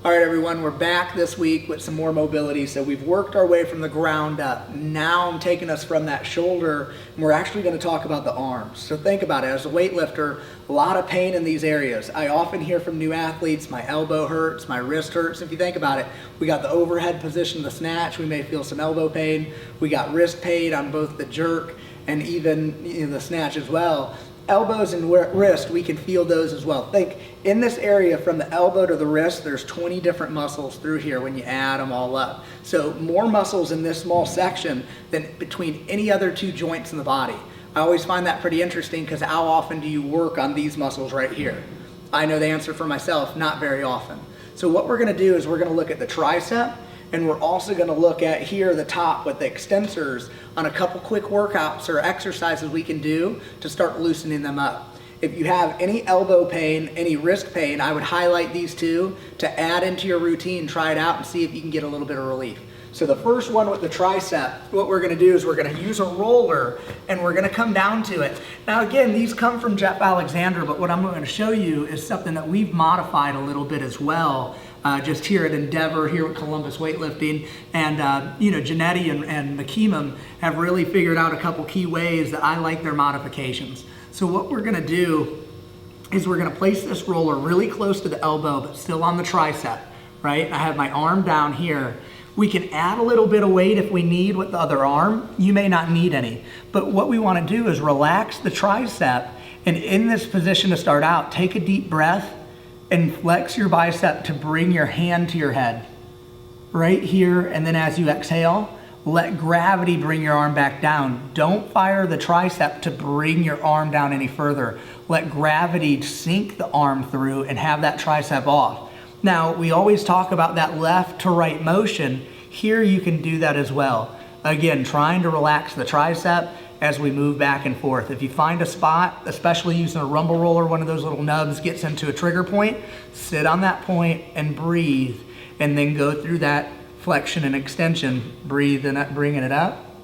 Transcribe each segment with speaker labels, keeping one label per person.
Speaker 1: All right, everyone, we're back this week with some more mobility. So we've worked our way from the ground up. Now I'm taking us from that shoulder, and we're actually going to talk about the arms. So think about it. As a weightlifter, a lot of pain in these areas. I often hear from new athletes, my elbow hurts, my wrist hurts. If you think about it, we got the overhead position, the snatch, we may feel some elbow pain. We got wrist pain on both the jerk and even the snatch as well. Elbows and wrist, we can feel those as well. Think in this area from the elbow to the wrist, there's 20 different muscles through here when you add them all up. So more muscles in this small section than between any other two joints in the body. I always find that pretty interesting because how often do you work on these muscles right here? I know the answer for myself, not very often. So what we're gonna do is we're gonna look at the tricep, and we're also gonna look at here the top with the extensors on a couple quick workouts or exercises we can do to start loosening them up. If you have any elbow pain, any wrist pain, I would highlight these two to add into your routine, try it out and see if you can get a little bit of relief. So the first one with the tricep, what we're gonna do is we're gonna use a roller and we're gonna come down to it. Now again, these come from Jeff Alexander, but what I'm gonna show you is something that we've modified a little bit as well. Just here at Endeavor, here at Columbus Weightlifting, and Janetti and Makimam have really figured out a couple key ways that I like their modifications. So what we're gonna do is we're gonna place this roller really close to the elbow, but still on the tricep, right? I have my arm down here. We can add a little bit of weight if we need with the other arm. You may not need any, but what we wanna do is relax the tricep, and in this position to start out, take a deep breath and flex your bicep to bring your hand to your head. Right here, and then as you exhale, let gravity bring your arm back down. Don't fire the tricep to bring your arm down any further. Let gravity sink the arm through and have that tricep off. Now, we always talk about that left to right motion. Here you can do that as well. Again, trying to relax the tricep as we move back and forth. If you find a spot, especially using a rumble roller, one of those little nubs gets into a trigger point, sit on that point and breathe, and then go through that flexion and extension, breathe and bringing it up,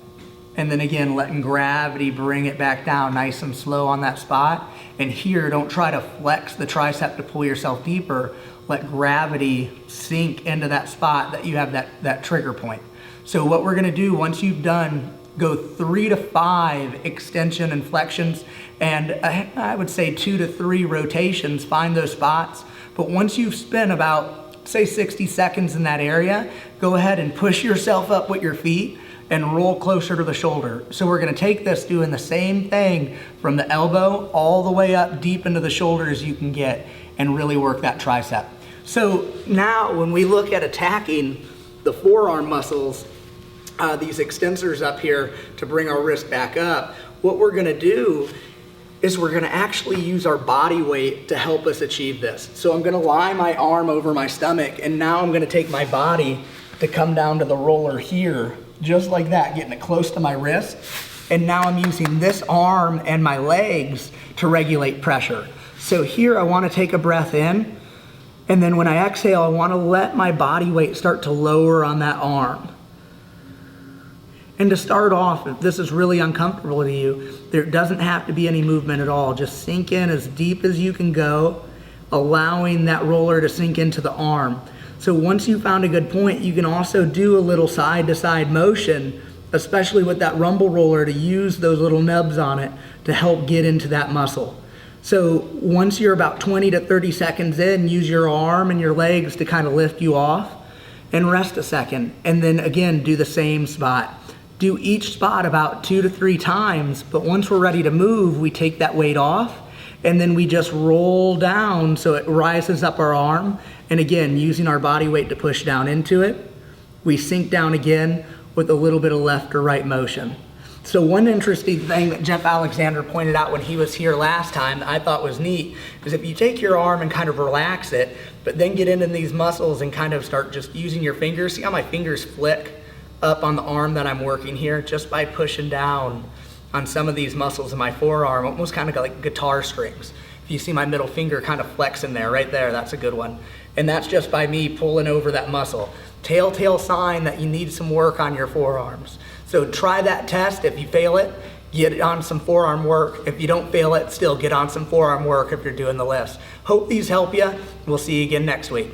Speaker 1: and then again, letting gravity bring it back down nice and slow on that spot. And here, don't try to flex the tricep to pull yourself deeper. Let gravity sink into that spot that you have that trigger point. So what we're gonna do once you've done, go 3 to 5 extension and flexions, and I would say 2 to 3 rotations, find those spots. But once you've spent about, say 60 seconds in that area, go ahead and push yourself up with your feet and roll closer to the shoulder. So we're gonna take this doing the same thing from the elbow all the way up deep into the shoulder as you can get and really work that tricep. So now when we look at attacking the forearm muscles, these extensors up here to bring our wrist back up, what we're gonna do is we're gonna actually use our body weight to help us achieve this. So I'm gonna lie my arm over my stomach, and now I'm gonna take my body to come down to the roller here, just like that, getting it close to my wrist. And now I'm using this arm and my legs to regulate pressure. So here I wanna take a breath in, and then when I exhale, I wanna let my body weight start to lower on that arm. And to start off, if this is really uncomfortable to you, there doesn't have to be any movement at all. Just sink in as deep as you can go, allowing that roller to sink into the arm. So once you found a good point, you can also do a little side to side motion, especially with that rumble roller, to use those little nubs on it to help get into that muscle. So once you're about 20 to 30 seconds in, use your arm and your legs to kind of lift you off and rest a second. And then again, do the same spot. Do each spot about 2 to 3 times, but once we're ready to move, we take that weight off and then we just roll down so it rises up our arm. And again, using our body weight to push down into it, we sink down again with a little bit of left or right motion. So one interesting thing that Jeff Alexander pointed out when he was here last time that I thought was neat is if you take your arm and kind of relax it, but then get into these muscles and kind of start just using your fingers, see how my fingers flick up on the arm that I'm working here just by pushing down on some of these muscles in my forearm, almost kind of like guitar strings. If you see my middle finger kind of flexing there, right there, that's a good one. And that's just by me pulling over that muscle. Telltale sign that you need some work on your forearms. So try that test. If you fail it, get on some forearm work. If you don't fail it, still get on some forearm work if you're doing the lifts. Hope these help you. We'll see you again next week.